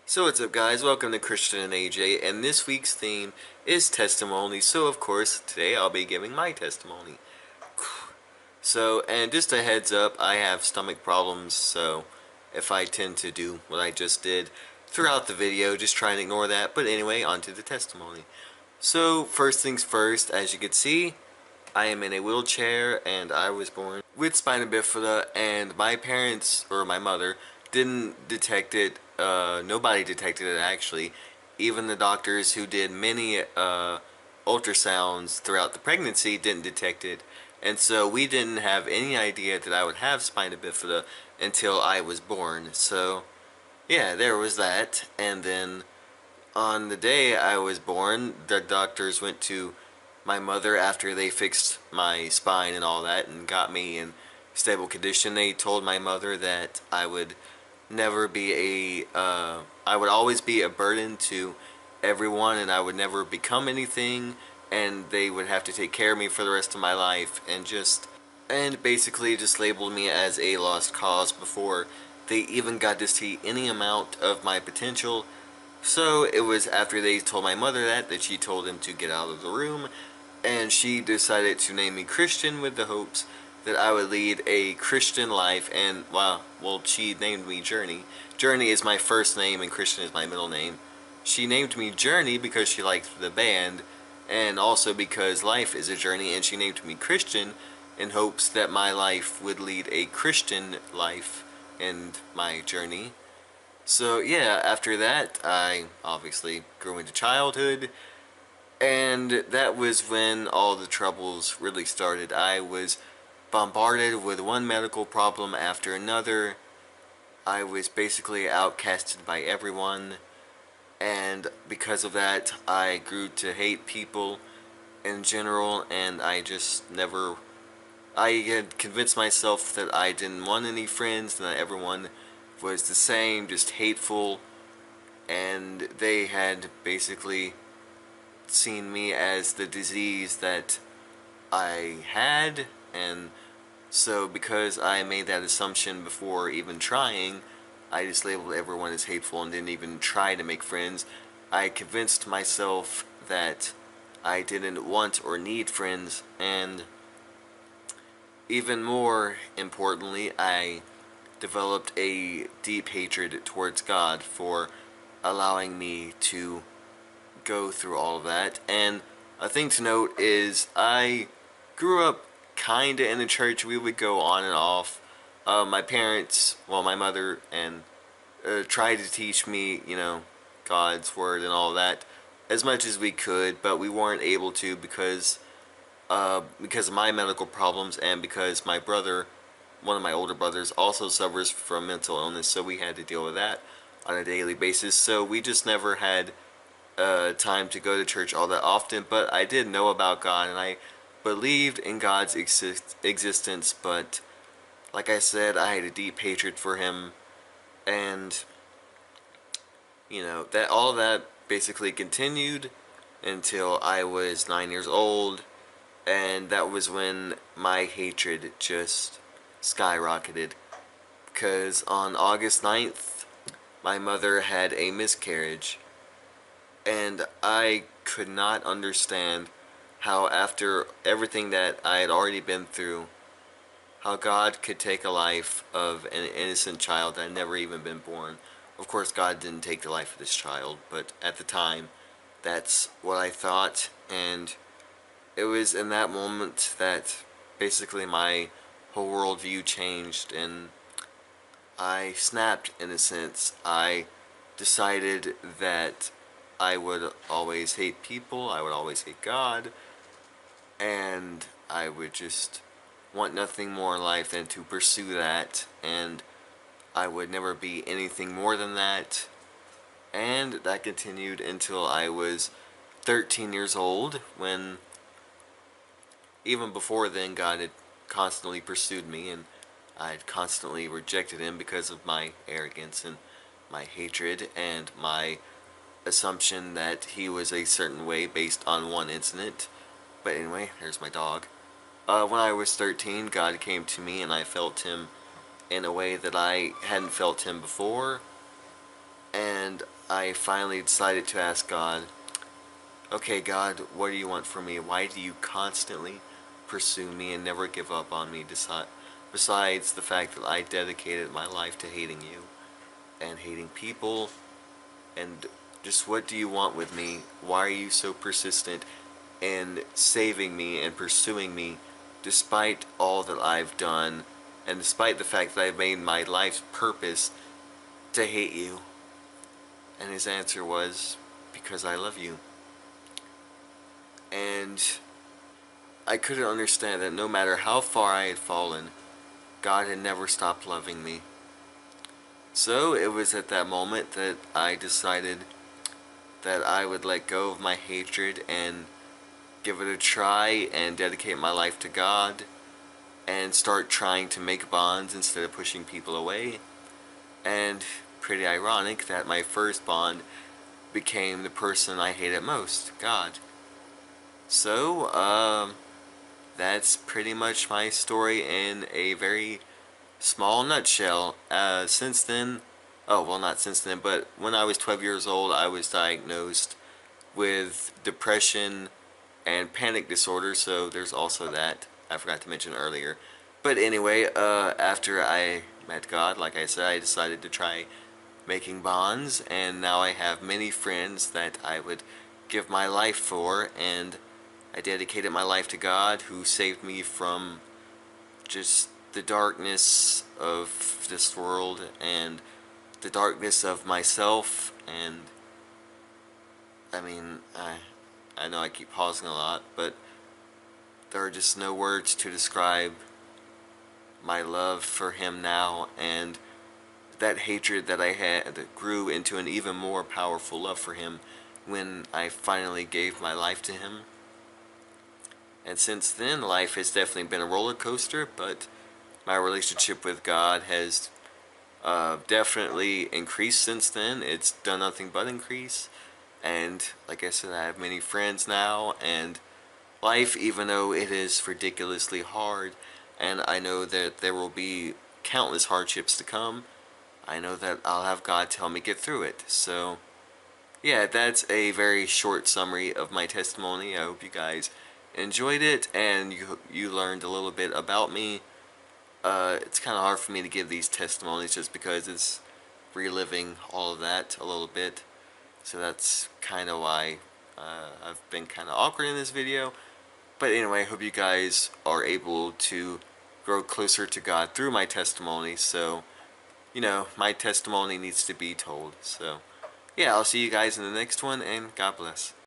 So what's up guys, welcome to Christian and AJ, and this week's theme is testimony, so of course today I'll be giving my testimony. So, and just a heads up, I have stomach problems, so if I tend to do what I just did throughout the video, just try and ignore that, but anyway, on to the testimony. So, first things first, as you can see, I am in a wheelchair and I was born with spina bifida, and my parents, or my mother, didn't detect it. Nobody detected it actually. Even the doctors who did many ultrasounds throughout the pregnancy didn't detect it. And so we didn't have any idea that I would have spina bifida until I was born. So yeah, there was that. And then on the day I was born, the doctors went to my mother after they fixed my spine and all that and got me in stable condition. They told my mother that I would never be I would always be a burden to everyone and I would never become anything, and they would have to take care of me for the rest of my life, and basically just labeled me as a lost cause before they even got to see any amount of my potential. So it was after they told my mother that she told him to get out of the room, and she decided to name me Christian with the hopes that I would lead a Christian life. And well, she named me Journey. Journey is my first name and Christian is my middle name. She named me Journey because she liked the band, and also because life is a journey, and she named me Christian in hopes that my life would lead a Christian life and my journey. So yeah, after that, I obviously grew into childhood, and that was when all the troubles really started. I was bombarded with one medical problem after another. I was basically outcasted by everyone, and because of that, I grew to hate people in general, and I just never. I had convinced myself that I didn't want any friends, and that everyone was the same, just hateful, and they had basically seen me as the disease that I had, and so because I made that assumption before even trying, I just labeled everyone as hateful and didn't even try to make friends. I convinced myself that I didn't want or need friends, and even more importantly, I developed a deep hatred towards God for allowing me to go through all of that. And a thing to note is I grew up kinda in the church. We would go on and off. My parents, well, my mother and tried to teach me, God's word and all that as much as we could, but we weren't able to because of my medical problems, and because my brother, one of my older brothers, also suffers from mental illness, so we had to deal with that on a daily basis. So we just never had time to go to church all that often, but I did know about God and I believed in God's existence. But like I said, I had a deep hatred for him, and that all of that basically continued until I was 9 years old, and that was when my hatred just skyrocketed. Because on August 9th, my mother had a miscarriage, and I could not understand how, after everything that I had already been through, how God could take a life of an innocent child that had never even been born. Of course, God didn't take the life of this child, but at the time, that's what I thought, and it was in that moment that basically my whole worldview changed, and I snapped in a sense. I decided that I would always hate people, I would always hate God, and I would just want nothing more in life than to pursue that, and I would never be anything more than that. And that continued until I was 13 years old, when even before then God had constantly pursued me, and I had constantly rejected him because of my arrogance and my hatred and my assumption that he was a certain way based on one incident. But anyway, there's my dog. When I was 13, God came to me and I felt him in a way that I hadn't felt him before. And I finally decided to ask God, okay, God, what do you want from me? Why do you constantly pursue me and never give up on me, besides the fact that I dedicated my life to hating you and hating people? And just what do you want with me? Why are you so persistent in saving me and pursuing me despite all that I've done and despite the fact that I've made my life's purpose to hate you? And his answer was, because I love you. And I couldn't understand that no matter how far I had fallen, God had never stopped loving me. So it was at that moment that I decided that I would let go of my hatred and give it a try and dedicate my life to God and start trying to make bonds instead of pushing people away. And pretty ironic that my first bond became the person I hated most, God. So, that's pretty much my story in a very small nutshell. Since then, oh, well, not since then, but when I was 12 years old, I was diagnosed with depression and panic disorder, so there's also that. I forgot to mention earlier. But anyway, after I met God, like I said, I decided to try making bonds, and now I have many friends that I would give my life for, and I dedicated my life to God, who saved me from just the darkness of this world and the darkness of myself. And I mean, I know I keep pausing a lot, but there are just no words to describe my love for him now, and that hatred that I had that grew into an even more powerful love for him when I finally gave my life to him. And since then, life has definitely been a roller coaster, but my relationship with God has definitely increased since then. It's done nothing but increase. And like I said, I have many friends now, and life, even though it is ridiculously hard, and I know that there will be countless hardships to come, I know that I'll have God to help me get through it. So, yeah, that's a very short summary of my testimony. I hope you guys enjoyed it and you learned a little bit about me. It's kind of hard for me to give these testimonies just because it's reliving all of that a little bit. So that's kind of why I've been kind of awkward in this video. But anyway, I hope you guys are able to grow closer to God through my testimony. So, you know, my testimony needs to be told. So, yeah, I'll see you guys in the next one, and God bless.